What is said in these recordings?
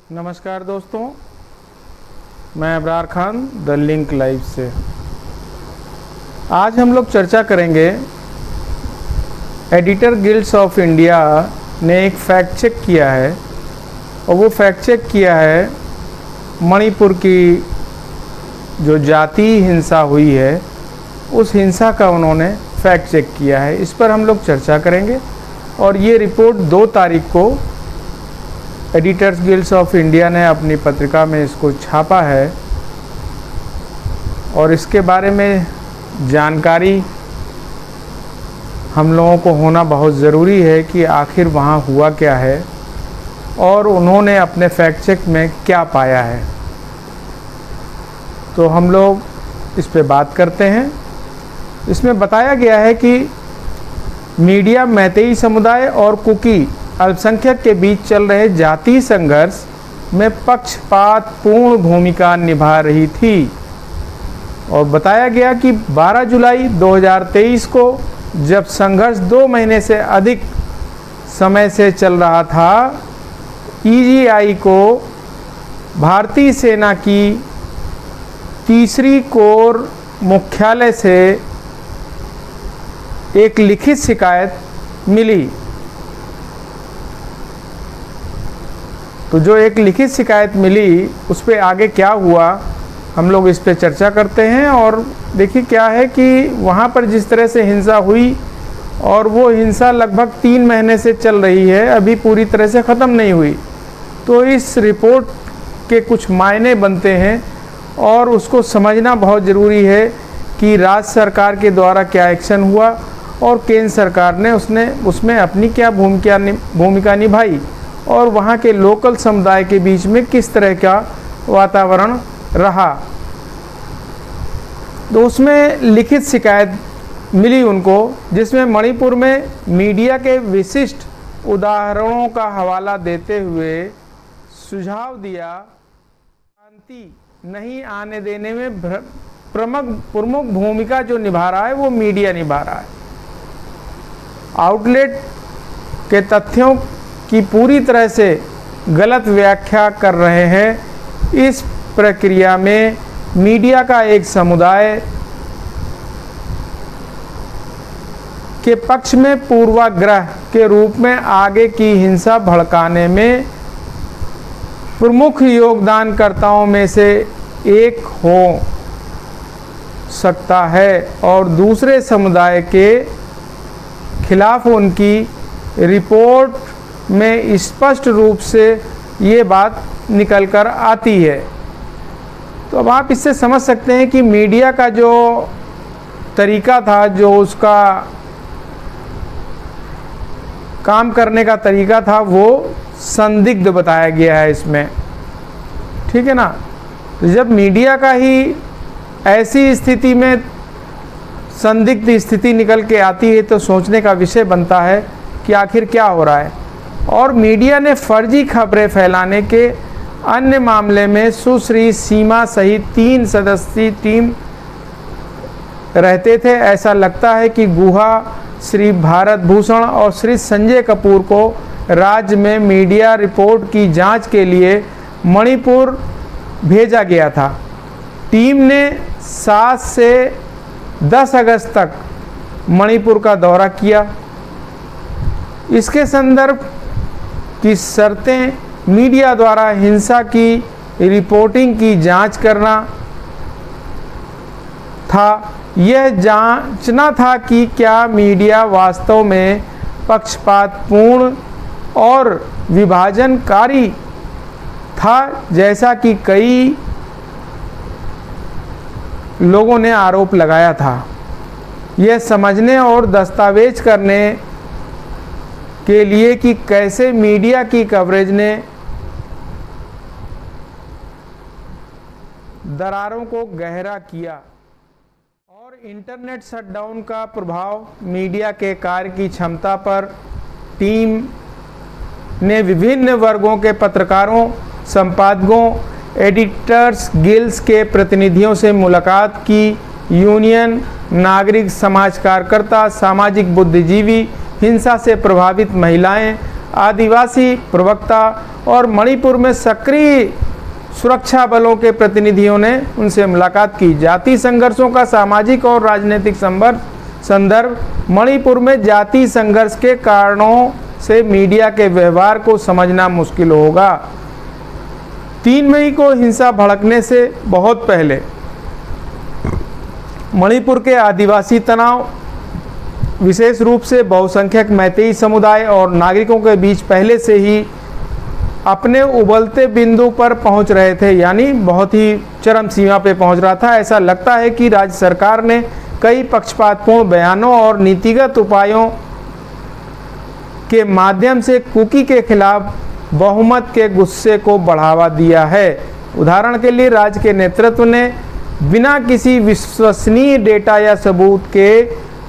नमस्कार दोस्तों, मैं Abrar Khan the link live से। आज हम लोग चर्चा करेंगे एडिटर गिल्ड्स ऑफ इंडिया ने एक फैक्ट चेक किया है और वो फैक्ट चेक किया है मणिपुर की जो जाति हिंसा हुई है उस हिंसा का उन्होंने फैक्ट चेक किया है। इस पर हम लोग चर्चा करेंगे और ये रिपोर्ट 2 तारीख को एडिटर्स गिल्ड्स ऑफ इंडिया ने अपनी पत्रिका में इसको छापा है और इसके बारे में जानकारी हम लोगों को होना बहुत ज़रूरी है कि आखिर वहाँ हुआ क्या है और उन्होंने अपने फैक्ट चेक में क्या पाया है। तो हम लोग इस पे बात करते हैं। इसमें बताया गया है कि मीडिया मैतेई समुदाय और कुकी अल्पसंख्यक के बीच चल रहे जातीय संघर्ष में पक्षपातपूर्ण भूमिका निभा रही थी और बताया गया कि 12 जुलाई 2023 को जब संघर्ष 2 महीने से अधिक समय से चल रहा था, ईजीआई को भारतीय सेना की 3री कोर मुख्यालय से एक लिखित शिकायत मिली। तो जो एक लिखित शिकायत मिली उस पे आगे क्या हुआ हम लोग इस पे चर्चा करते हैं। और देखिए क्या है कि वहाँ पर जिस तरह से हिंसा हुई और वो हिंसा लगभग 3 महीने से चल रही है, अभी पूरी तरह से ख़त्म नहीं हुई। तो इस रिपोर्ट के कुछ मायने बनते हैं और उसको समझना बहुत ज़रूरी है कि राज्य सरकार के द्वारा क्या एक्शन हुआ और केंद्र सरकार ने उसमें अपनी क्या भूमिका निभाई और वहाँ के लोकल समुदाय के बीच में किस तरह का वातावरण रहा। तो उसमें लिखित शिकायत मिली उनको, जिसमें मणिपुर में मीडिया के विशिष्ट उदाहरणों का हवाला देते हुए सुझाव दिया शांति नहीं आने देने में प्रमुख भूमिका जो निभा रहा है वो मीडिया निभा रहा है। आउटलेट के तथ्यों की पूरी तरह से गलत व्याख्या कर रहे हैं। इस प्रक्रिया में मीडिया का एक समुदाय के पक्ष में पूर्वाग्रह के रूप में आगे की हिंसा भड़काने में प्रमुख योगदानकर्ताओं में से एक हो सकता है और दूसरे समुदाय के खिलाफ उनकी रिपोर्ट में स्पष्ट रूप से ये बात निकल कर आती है। तो अब आप इससे समझ सकते हैं कि मीडिया का जो तरीका था, जो उसका काम करने का तरीका था, वो संदिग्ध बताया गया है इसमें, ठीक है ना। तो जब मीडिया का ही ऐसी स्थिति में संदिग्ध स्थिति निकल के आती है तो सोचने का विषय बनता है कि आखिर क्या हो रहा है। और मीडिया ने फर्जी खबरें फैलाने के अन्य मामले में सुश्री सीमा सहित 3 सदस्यीय टीम रहते थे। ऐसा लगता है कि गुहा, श्री भारत भूषण और श्री संजय कपूर को राज्य में मीडिया रिपोर्ट की जांच के लिए मणिपुर भेजा गया था। टीम ने 7 से 10 अगस्त तक मणिपुर का दौरा किया। इसके संदर्भ की शर्तें मीडिया द्वारा हिंसा की रिपोर्टिंग की जांच करना था। यह जांचना था कि क्या मीडिया वास्तव में पक्षपातपूर्ण और विभाजनकारी था, जैसा कि कई लोगों ने आरोप लगाया था। यह समझने और दस्तावेज करने के लिए कि कैसे मीडिया की कवरेज ने दरारों को गहरा किया और इंटरनेट शटडाउन का प्रभाव मीडिया के कार्य की क्षमता पर। टीम ने विभिन्न वर्गों के पत्रकारों, संपादकों, एडिटर्स गिल्ड्स के प्रतिनिधियों से मुलाकात की। यूनियन, नागरिक समाज कार्यकर्ता, सामाजिक बुद्धिजीवी, हिंसा से प्रभावित महिलाएं, आदिवासी प्रवक्ता और मणिपुर में सक्रिय सुरक्षा बलों के प्रतिनिधियों ने उनसे मुलाकात की। जाति संघर्षों का सामाजिक और राजनीतिक संदर्भ। मणिपुर में जाति संघर्ष के कारणों से मीडिया के व्यवहार को समझना मुश्किल होगा। 3 मई को हिंसा भड़कने से बहुत पहले मणिपुर के आदिवासी तनाव, विशेष रूप से बहुसंख्यक मैतेई समुदाय और नागरिकों के बीच पहले से ही अपने उबलते बिंदु पर पहुंच रहे थे, यानी बहुत ही चरम सीमा पे पहुंच रहा था। ऐसा लगता है कि राज्य सरकार ने कई पक्षपातपूर्ण बयानों और नीतिगत उपायों के माध्यम से कुकी के खिलाफ बहुमत के गुस्से को बढ़ावा दिया है। उदाहरण के लिए राज्य के नेतृत्व ने बिना किसी विश्वसनीय डेटा या सबूत के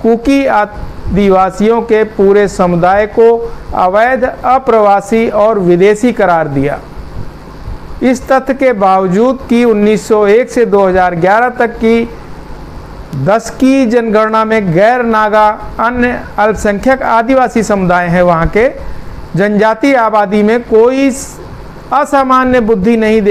कुकी आदिवासियों के पूरे समुदाय को अवैध, अप्रवासी और विदेशी करार दिया। इस तथ्य के बावजूद कि 1901 से 2011 तक की 10 की जनगणना में गैर नागा अन्य अल्पसंख्यक आदिवासी समुदाय हैं, वहाँ के जनजातीय आबादी में कोई असामान्य वृद्धि नहीं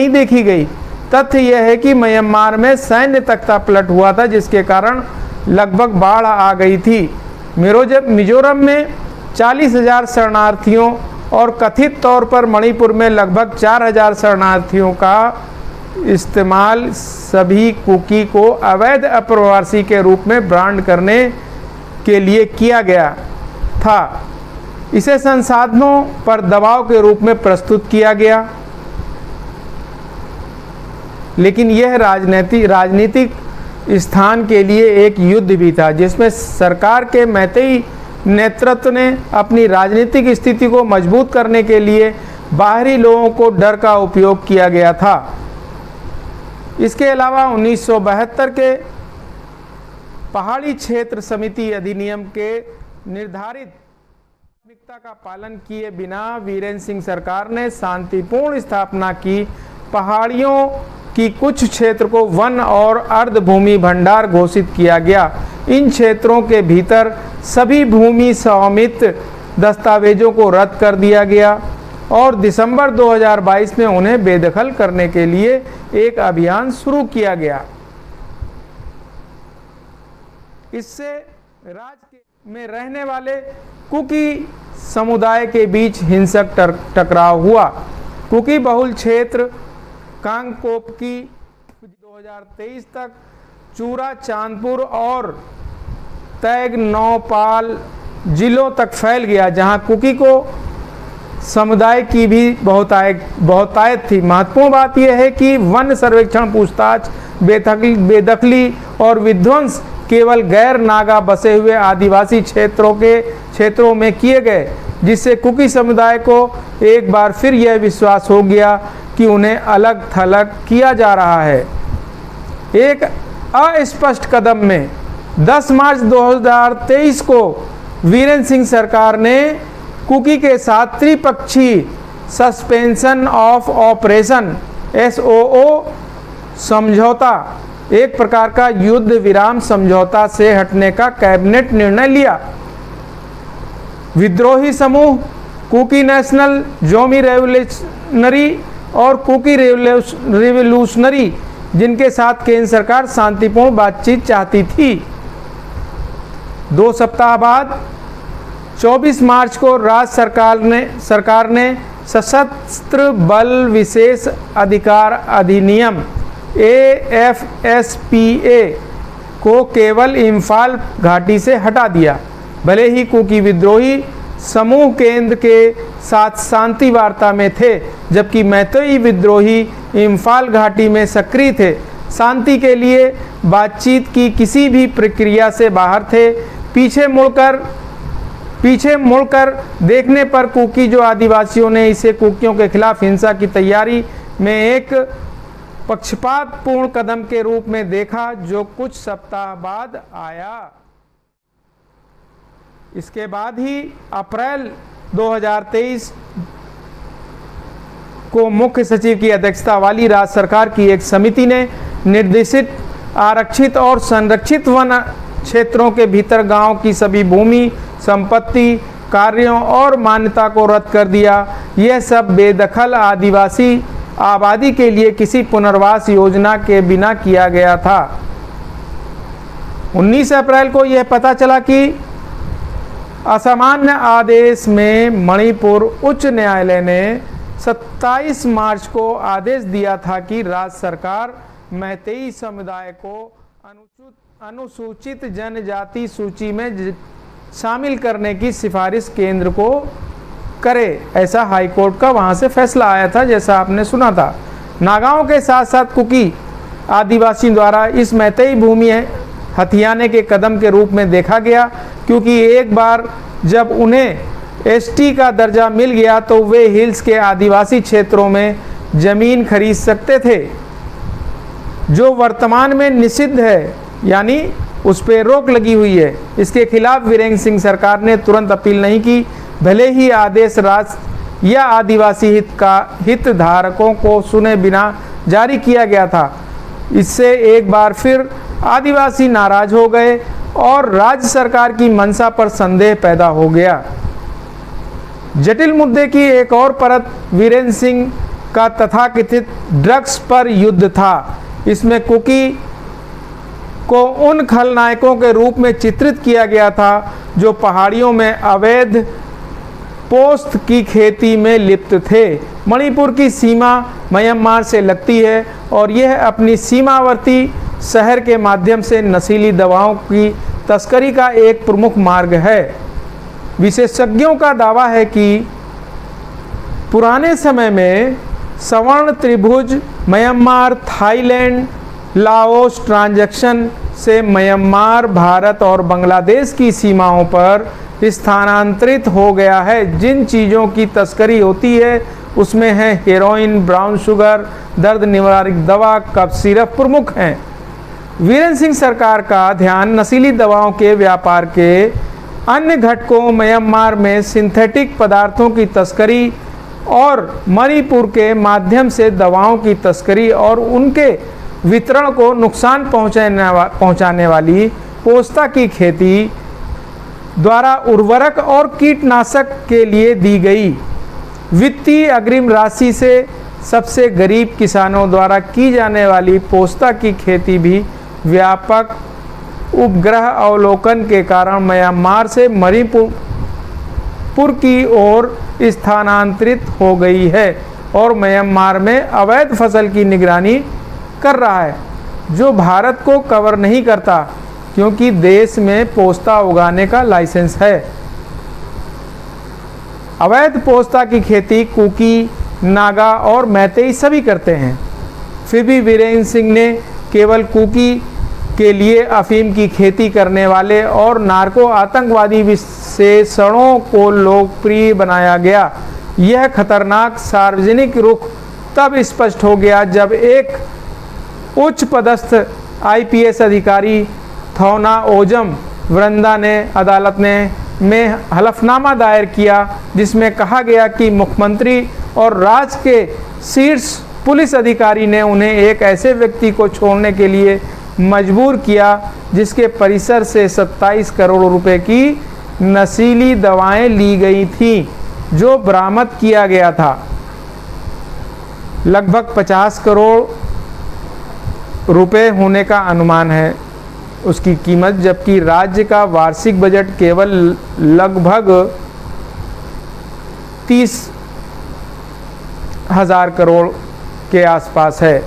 देखी गई। तथ्य यह है कि म्यांमार में सैन्य तख्ता पलट हुआ था, जिसके कारण लगभग बाढ़ आ गई थी। मिजोरम में 40,000 शरणार्थियों और कथित तौर पर मणिपुर में लगभग 4,000 शरणार्थियों का इस्तेमाल सभी कुकी को अवैध अप्रवासी के रूप में ब्रांड करने के लिए किया गया था। इसे संसाधनों पर दबाव के रूप में प्रस्तुत किया गया, लेकिन यह राजनीतिक स्थान के लिए एक युद्ध भी था, जिसमें सरकार के मैतेई नेतृत्व ने अपनी राजनीतिक स्थिति को मजबूत करने के लिए बाहरी लोगों को डर का उपयोग किया गया था। इसके अलावा 1972 के पहाड़ी क्षेत्र समिति अधिनियम के निर्धारित प्राथमिकता का पालन किए बिना वीरेंद्र सिंह सरकार ने शांतिपूर्ण स्थापना की। पहाड़ियों की कुछ क्षेत्र को वन और अर्ध भूमि भंडार घोषित किया गया। इन क्षेत्रों के भीतर सभी भूमि स्वामित्व दस्तावेजों को रद्द कर दिया गया और दिसंबर 2022 में उन्हें बेदखल करने के लिए एक अभियान शुरू किया गया। इससे राज्य में रहने वाले कुकी समुदाय के बीच हिंसक टकराव हुआ। कुकी बहुल क्षेत्र कांगपोकपी 2023 तक चूरा, चांदपुर और तैग नौपाल जिलों तक फैल गया, जहां कुकी को समुदाय की भी बहुतायत थी। महत्वपूर्ण बात यह है कि वन सर्वेक्षण, पूछताछ, बेदखली और विध्वंस केवल गैर नागा बसे हुए आदिवासी क्षेत्रों में किए गए, जिससे कुकी समुदाय को एक बार फिर यह विश्वास हो गया कि उन्हें अलग थलग किया जा रहा है। एक अस्पष्ट कदम में 10 मार्च 2023 को वीरेंद्र सिंह सरकार ने कुकी के साथ त्रिपक्षीय सस्पेंशन ऑफ ऑपरेशन SOO समझौता, एक प्रकार का युद्ध विराम समझौता से हटने का कैबिनेट निर्णय लिया। विद्रोही समूह कुकी नेशनल, जोमी रेवोल्यूशनरी और कुकी रिवॉल्यूशनरी, जिनके साथ केंद्र सरकार शांतिपूर्ण बातचीत चाहती थी। 2 सप्ताह बाद 24 मार्च को राज्य सरकार ने सशस्त्र बल विशेष अधिकार अधिनियम AFSPA को केवल इम्फाल घाटी से हटा दिया। भले ही कुकी विद्रोही समूह केंद्र के साथ शांति वार्ता में थे, जबकि मैतेई विद्रोही इम्फाल घाटी में सक्रिय थे, शांति के लिए बातचीत की किसी भी प्रक्रिया से बाहर थे। पीछे मुड़कर देखने पर कुकी जो आदिवासियों ने इसे कुकियों के खिलाफ हिंसा की तैयारी में एक पक्षपातपूर्ण कदम के रूप में देखा, जो कुछ सप्ताह बाद आया। इसके बाद ही अप्रैल 2023 को मुख्य सचिव की अध्यक्षता वाली राज्य सरकार की एक समिति ने निर्देशित आरक्षित और संरक्षित वन क्षेत्रों के भीतर गांव की सभी भूमि, संपत्ति, कार्यों और मान्यता को रद्द कर दिया। यह सब बेदखल आदिवासी आबादी के लिए किसी पुनर्वास योजना के बिना किया गया था। 19 अप्रैल को यह पता चला कि असामान्य आदेश में मणिपुर उच्च न्यायालय ने 27 मार्च को आदेश दिया था कि राज्य सरकार मैतेई समुदाय को अनुसूचित जनजाति सूची में शामिल करने की सिफारिश केंद्र को करे। ऐसा हाईकोर्ट का वहां से फैसला आया था, जैसा आपने सुना था। नागाओं के साथ साथ कुकी आदिवासियों द्वारा इस मैतेई भूमि हथियाने के कदम के रूप में देखा गया, क्योंकि एक बार जब उन्हें एसटी का दर्जा मिल गया तो वे हिल्स के आदिवासी क्षेत्रों में जमीन खरीद सकते थे, जो वर्तमान में निषिद्ध है, यानी उस पर रोक लगी हुई है। इसके खिलाफ वीरेंद्र सिंह सरकार ने तुरंत अपील नहीं की, भले ही आदेश राज्य या आदिवासी हितधारकों को सुने बिना जारी किया गया था। इससे एक बार फिर आदिवासी नाराज हो गए और राज्य सरकार की मंशा पर संदेह पैदा हो गया। जटिल मुद्दे की एक और परत वीरेंद्र सिंह का तथाकथित ड्रग्स पर युद्ध था। इसमें कुकी को उन खलनायकों के रूप में चित्रित किया गया था जो पहाड़ियों में अवैध पोस्त की खेती में लिप्त थे। मणिपुर की सीमा म्यांमार से लगती है और यह अपनी सीमावर्ती शहर के माध्यम से नशीली दवाओं की तस्करी का एक प्रमुख मार्ग है। विशेषज्ञों का दावा है कि पुराने समय में सवर्ण त्रिभुज म्यांमार, थाईलैंड, लाओस ट्रांजैक्शन से म्यांमार, भारत और बांग्लादेश की सीमाओं पर स्थानांतरित हो गया है। जिन चीज़ों की तस्करी होती है उसमें है हेरोइन, ब्राउन शुगर, दर्द निवारक दवा, कफ सिरप प्रमुख हैं। वीरेंद्र सिंह सरकार का ध्यान नशीली दवाओं के व्यापार के अन्य घटकों म्यांमार में सिंथेटिक पदार्थों की तस्करी और मणिपुर के माध्यम से दवाओं की तस्करी और उनके वितरण को नुकसान पहुंचाने वाली पोस्ता की खेती द्वारा उर्वरक और कीटनाशक के लिए दी गई वित्तीय अग्रिम राशि से सबसे गरीब किसानों द्वारा की जाने वाली पोस्ता की खेती भी व्यापक उपग्रह अवलोकन के कारण म्यांमार से मणिपुर की ओर स्थानांतरित हो गई है और म्यांमार में अवैध फसल की निगरानी कर रहा है, जो भारत को कवर नहीं करता क्योंकि देश में पोस्ता उगाने का लाइसेंस है। अवैध पोस्ता की खेती कुकी, नागा और मैतेई सभी करते हैं। फिर भी वीरेंद्र सिंह ने केवल कुकी के लिए अफीम की खेती करने वाले और नार्को आतंकवादी विशेषणों को लोकप्रिय बनाया गया। यह खतरनाक सार्वजनिक रुख तब स्पष्ट हो गया जब एक उच्च पदस्थ आईपीएस अधिकारी थौना ओजम वृंदा ने अदालत में हलफनामा दायर किया, जिसमें कहा गया कि मुख्यमंत्री और राज्य के शीर्ष पुलिस अधिकारी ने उन्हें एक ऐसे व्यक्ति को छोड़ने के लिए मजबूर किया जिसके परिसर से 27 करोड़ रुपए की नशीली दवाएं ली गई थीं, जो बरामद किया गया था। लगभग 50 करोड़ रुपए होने का अनुमान है उसकी कीमत, जबकि राज्य का वार्षिक बजट केवल लगभग 30,000 करोड़ के आसपास है।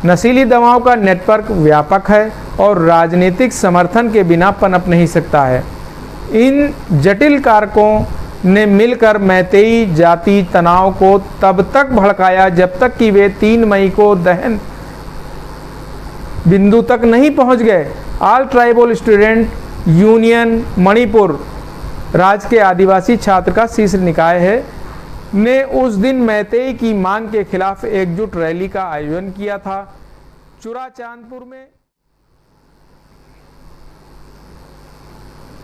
नशीली दवाओं का नेटवर्क व्यापक है और राजनीतिक समर्थन के बिना पनप नहीं सकता है। इन जटिल कारकों ने मिलकर मैतेई जाति तनाव को तब तक भड़काया जब तक कि वे 3 मई को दहन बिंदु तक नहीं पहुंच गए। All tribal student union Manipur, राज्य के आदिवासी छात्र का शीर्ष निकाय है, ने उस दिन मैतेई की मांग के खिलाफ एकजुट रैली का आयोजन किया था। चुराचांदपुर में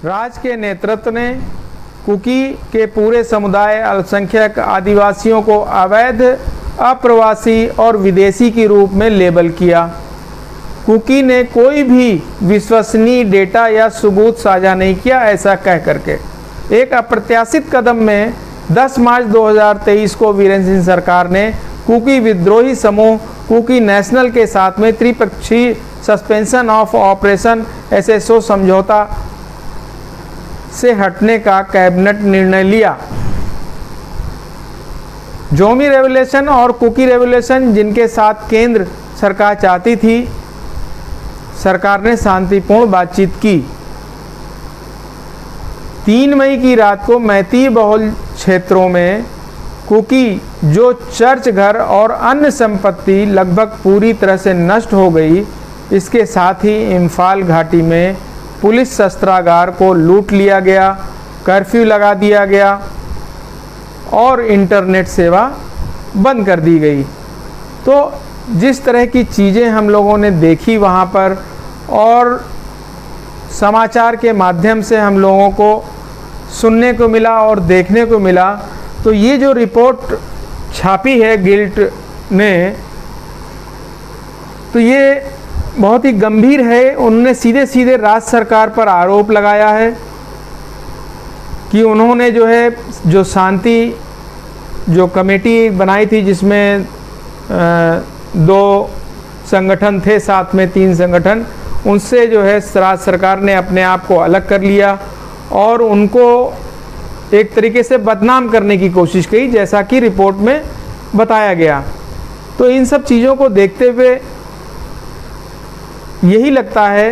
राज्य के नेतृत्व ने कुकी के पूरे समुदाय अल्पसंख्यक आदिवासियों को अवैध, अप्रवासी और विदेशी के रूप में लेबल किया। कुकी ने कोई भी विश्वसनीय डेटा या सबूत साझा नहीं किया। ऐसा कह करके एक अप्रत्याशित कदम में 10 मार्च 2023 को वीरेंद्र सिंह सरकार ने कुकी विद्रोही समूह कुकी नेशनल के साथ में त्रिपक्षीय सस्पेंशन ऑफ ऑपरेशन एसएसओ समझौता से हटने का कैबिनेट निर्णय लिया। जोमी रेवोल्यूशन और कुकी रेवोल्यूशन जिनके साथ केंद्र सरकार चाहती थी, सरकार ने शांतिपूर्ण बातचीत की। 3 मई की रात को मैती बहुल क्षेत्रों में कुकी जो चर्च घर और अन्य संपत्ति लगभग पूरी तरह से नष्ट हो गई, इसके साथ ही इम्फाल घाटी में पुलिस शस्त्रागार को लूट लिया गया, कर्फ्यू लगा दिया गया और इंटरनेट सेवा बंद कर दी गई। तो जिस तरह की चीज़ें हम लोगों ने देखी वहाँ पर और समाचार के माध्यम से हम लोगों को सुनने को मिला और देखने को मिला, तो ये जो रिपोर्ट छापी है गिल्ट ने, तो ये बहुत ही गंभीर है। उन्होंने सीधे सीधे राज्य सरकार पर आरोप लगाया है कि उन्होंने जो शांति जो कमेटी बनाई थी, जिसमें 2 संगठन थे, साथ में 3 संगठन, उनसे राज्य सरकार ने अपने आप को अलग कर लिया और उनको एक तरीके से बदनाम करने की कोशिश की, जैसा कि रिपोर्ट में बताया गया। तो इन सब चीज़ों को देखते हुए यही लगता है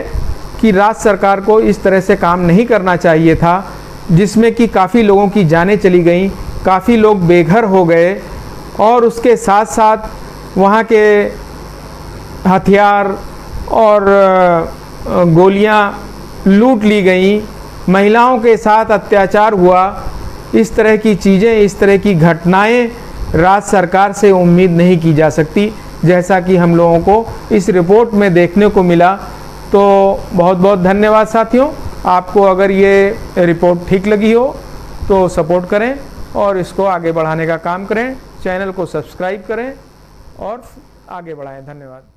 कि राज्य सरकार को इस तरह से काम नहीं करना चाहिए था, जिसमें कि काफ़ी लोगों की जानें चली गईं, काफ़ी लोग बेघर हो गए और उसके साथ साथ वहाँ के हथियार और गोलियाँ लूट ली गईं, महिलाओं के साथ अत्याचार हुआ। इस तरह की चीज़ें, इस तरह की घटनाएं राज्य सरकार से उम्मीद नहीं की जा सकती, जैसा कि हम लोगों को इस रिपोर्ट में देखने को मिला। तो बहुत बहुत धन्यवाद साथियों। आपको अगर ये रिपोर्ट ठीक लगी हो तो सपोर्ट करें और इसको आगे बढ़ाने का काम करें। चैनल को सब्सक्राइब करें और आगे बढ़ाएं। धन्यवाद।